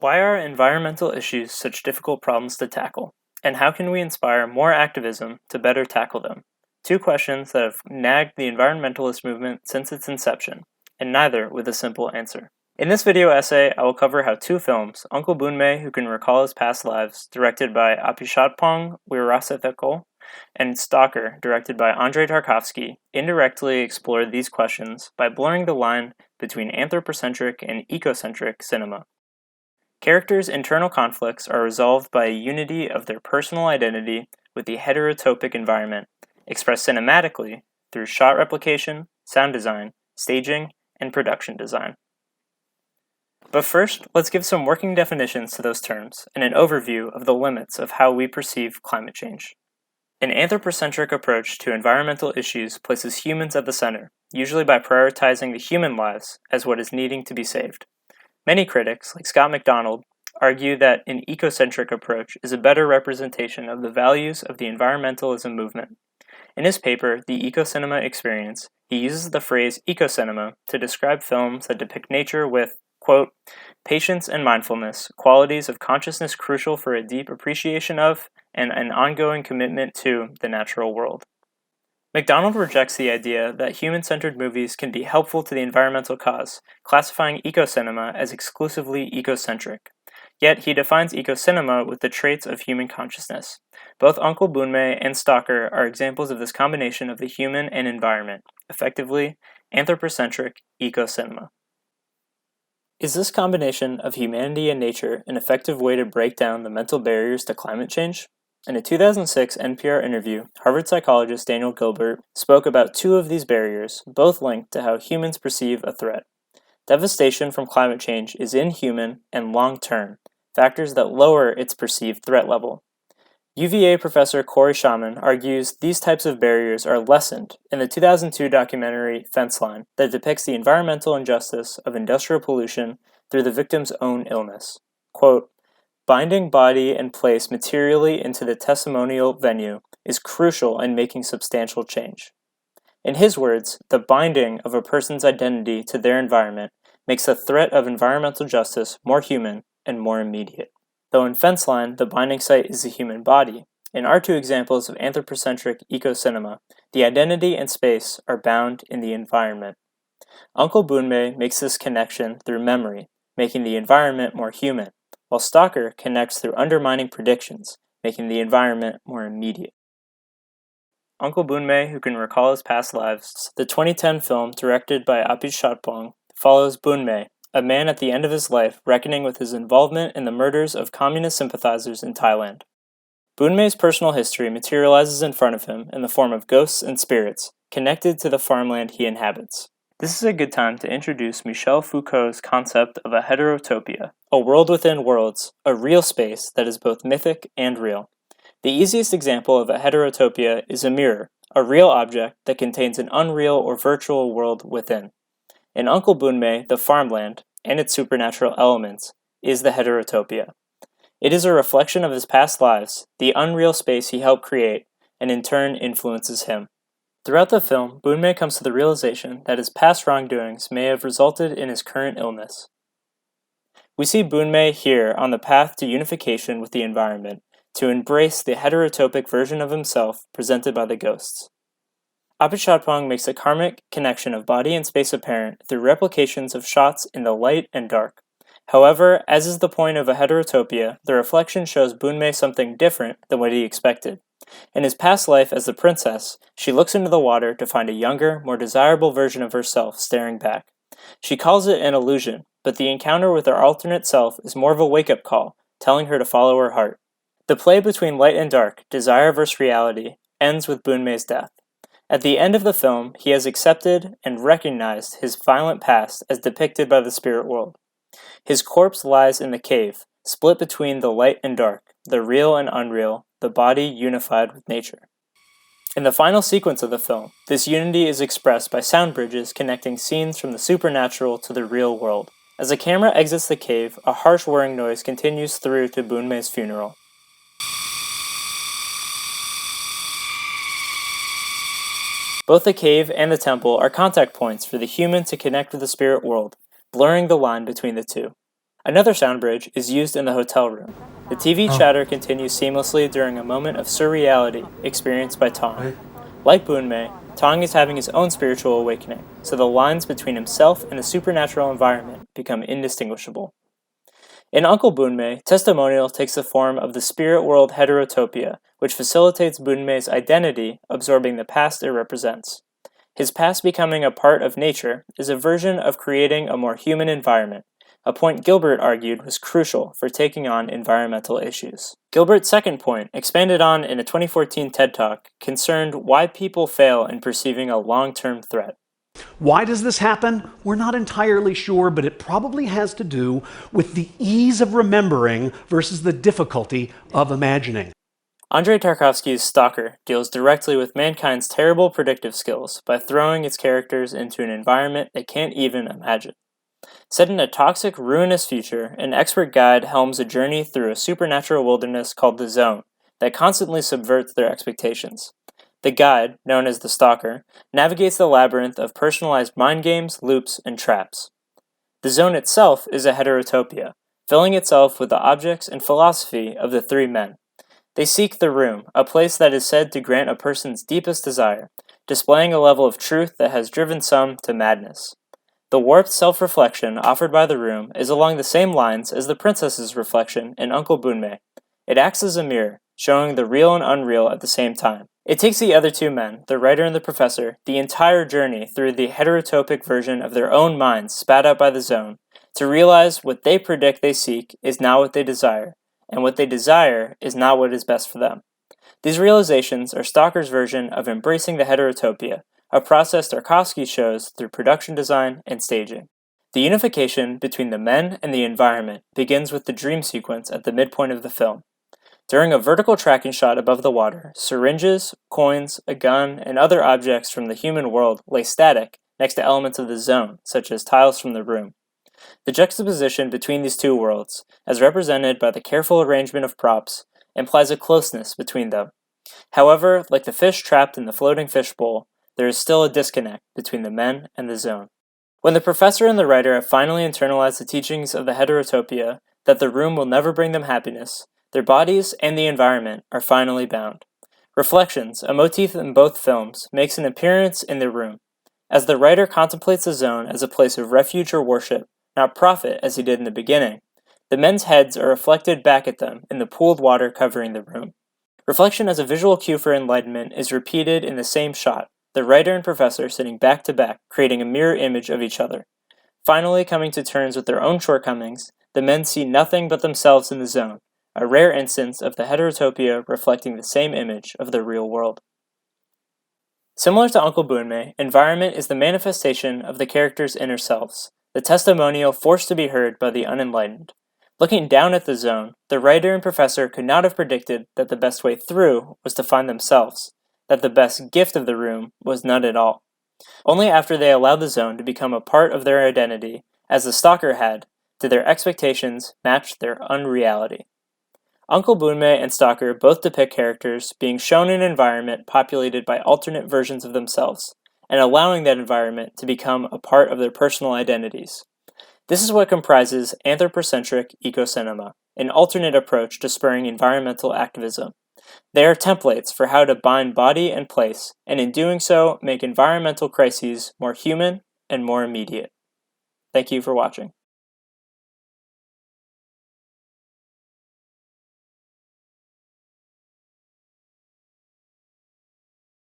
Why are environmental issues such difficult problems to tackle? And how can we inspire more activism to better tackle them? Two questions that have nagged the environmentalist movement since its inception, and neither with a simple answer. In this video essay, I will cover how two films, Uncle Boonmee Who Can Recall His Past Lives, directed by Apichatpong Weerasethakul, and Stalker, directed by Andrei Tarkovsky, indirectly explore these questions by blurring the line between anthropocentric and ecocentric cinema. Characters' internal conflicts are resolved by a unity of their personal identity with the heterotopic environment, expressed cinematically through shot replication, sound design, staging, and production design. But first, let's give some working definitions to those terms and an overview of the limits of how we perceive climate change. An anthropocentric approach to environmental issues places humans at the center, usually by prioritizing the human lives as what is needing to be saved. Many critics, like Scott McDonald, argue that an ecocentric approach is a better representation of the values of the environmentalism movement. In his paper, The Ecocinema Experience, he uses the phrase ecocinema to describe films that depict nature with, quote, patience and mindfulness, qualities of consciousness crucial for a deep appreciation of and an ongoing commitment to the natural world. McDonald rejects the idea that human-centered movies can be helpful to the environmental cause, classifying ecocinema as exclusively ecocentric. Yet he defines ecocinema with the traits of human consciousness. Both Uncle Boonmee and Stalker are examples of this combination of the human and environment, effectively, anthropocentric ecocinema. Is this combination of humanity and nature an effective way to break down the mental barriers to climate change? In a 2006 NPR interview, Harvard psychologist Daniel Gilbert spoke about two of these barriers, both linked to how humans perceive a threat. Devastation from climate change is inhuman and long-term, factors that lower its perceived threat level. UVA professor Corey Shaman argues these types of barriers are lessened in the 2002 documentary Fence Line that depicts the environmental injustice of industrial pollution through the victim's own illness. Quote, binding body and place materially into the testimonial venue is crucial in making substantial change. In his words, the binding of a person's identity to their environment makes the threat of environmental justice more human and more immediate. Though in Fence Line, the binding site is the human body, in our two examples of anthropocentric ecocinema, the identity and space are bound in the environment. Uncle Boonmee makes this connection through memory, making the environment more human, while Stalker connects through undermining predictions, making the environment more immediate. Uncle Boonmee Who Can Recall His Past Lives, the 2010 film directed by Apichatpong, follows Boonmee, a man at the end of his life reckoning with his involvement in the murders of communist sympathizers in Thailand. Boonmee's personal history materializes in front of him in the form of ghosts and spirits, connected to the farmland he inhabits. This is a good time to introduce Michel Foucault's concept of a heterotopia, a world within worlds, a real space that is both mythic and real. The easiest example of a heterotopia is a mirror, a real object that contains an unreal or virtual world within. In Uncle Boonmee, the farmland, and its supernatural elements, is the heterotopia. It is a reflection of his past lives, the unreal space he helped create, and in turn influences him. Throughout the film, Boonmee comes to the realization that his past wrongdoings may have resulted in his current illness. We see Boonmee here on the path to unification with the environment, to embrace the heterotopic version of himself presented by the ghosts. Apichatpong makes a karmic connection of body and space apparent through replications of shots in the light and dark. However, as is the point of a heterotopia, the reflection shows Boonmee something different than what he expected. In his past life as the princess, she looks into the water to find a younger, more desirable version of herself staring back. She calls it an illusion, but the encounter with her alternate self is more of a wake-up call, telling her to follow her heart. The play between light and dark, desire versus reality, ends with Boonmee's death. At the end of the film, he has accepted and recognized his violent past as depicted by the spirit world. His corpse lies in the cave, split between the light and dark, the real and unreal, the body unified with nature. In the final sequence of the film, this unity is expressed by sound bridges connecting scenes from the supernatural to the real world. As the camera exits the cave, a harsh whirring noise continues through to Boonmee's funeral. Both the cave and the temple are contact points for the human to connect with the spirit world, blurring the line between the two. Another sound bridge is used in the hotel room. The TV chatter continues seamlessly during a moment of surreality experienced by Tong. Like Boonmee, Tong is having his own spiritual awakening, so the lines between himself and the supernatural environment become indistinguishable. In Uncle Boonmee, testimonial takes the form of the spirit world heterotopia, which facilitates Boonmee's identity absorbing the past it represents. His past becoming a part of nature is a version of creating a more human environment, a point Gilbert argued was crucial for taking on environmental issues. Gilbert's second point, expanded on in a 2014 TED Talk, concerned why people fail in perceiving a long-term threat. Why does this happen? We're not entirely sure, but it probably has to do with the ease of remembering versus the difficulty of imagining. Andrei Tarkovsky's Stalker deals directly with mankind's terrible predictive skills by throwing its characters into an environment they can't even imagine. Set in a toxic, ruinous future, an expert guide helms a journey through a supernatural wilderness called the Zone that constantly subverts their expectations. The guide, known as the Stalker, navigates the labyrinth of personalized mind games, loops, and traps. The Zone itself is a heterotopia, filling itself with the objects and philosophy of the three men. They seek the room, a place that is said to grant a person's deepest desire, displaying a level of truth that has driven some to madness. The warped self-reflection offered by the room is along the same lines as the princess's reflection in Uncle Boonmee. It acts as a mirror, showing the real and unreal at the same time. It takes the other two men, the writer and the professor, the entire journey through the heterotopic version of their own minds spat out by the Zone, to realize what they predict they seek is not what they desire, and what they desire is not what is best for them. These realizations are Stalker's version of embracing the heterotopia, a process Tarkovsky shows through production design and staging. The unification between the men and the environment begins with the dream sequence at the midpoint of the film. During a vertical tracking shot above the water, syringes, coins, a gun, and other objects from the human world lay static next to elements of the Zone, such as tiles from the room. The juxtaposition between these two worlds, as represented by the careful arrangement of props, implies a closeness between them. However, like the fish trapped in the floating fishbowl, there is still a disconnect between the men and the Zone. When the professor and the writer have finally internalized the teachings of the heterotopia that the room will never bring them happiness, their bodies and the environment are finally bound. Reflections, a motif in both films, makes an appearance in the room. As the writer contemplates the Zone as a place of refuge or worship, not profit as he did in the beginning, the men's heads are reflected back at them in the pooled water covering the room. Reflection as a visual cue for enlightenment is repeated in the same shot, the writer and professor sitting back to back, creating a mirror image of each other. Finally coming to terms with their own shortcomings, the men see nothing but themselves in the Zone, a rare instance of the heterotopia reflecting the same image of the real world. Similar to Uncle Boonmee, environment is the manifestation of the characters' inner selves, the testimonial forced to be heard by the unenlightened. Looking down at the Zone, the writer and professor could not have predicted that the best way through was to find themselves, that the best gift of the room was none at all. Only after they allowed the Zone to become a part of their identity, as the Stalker had, did their expectations match their unreality. Uncle Boonmee and Stalker both depict characters being shown an environment populated by alternate versions of themselves, and allowing that environment to become a part of their personal identities. This is what comprises anthropocentric ecocinema, an alternate approach to spurring environmental activism. They are templates for how to bind body and place, and in doing so, make environmental crises more human and more immediate. Thank you for watching.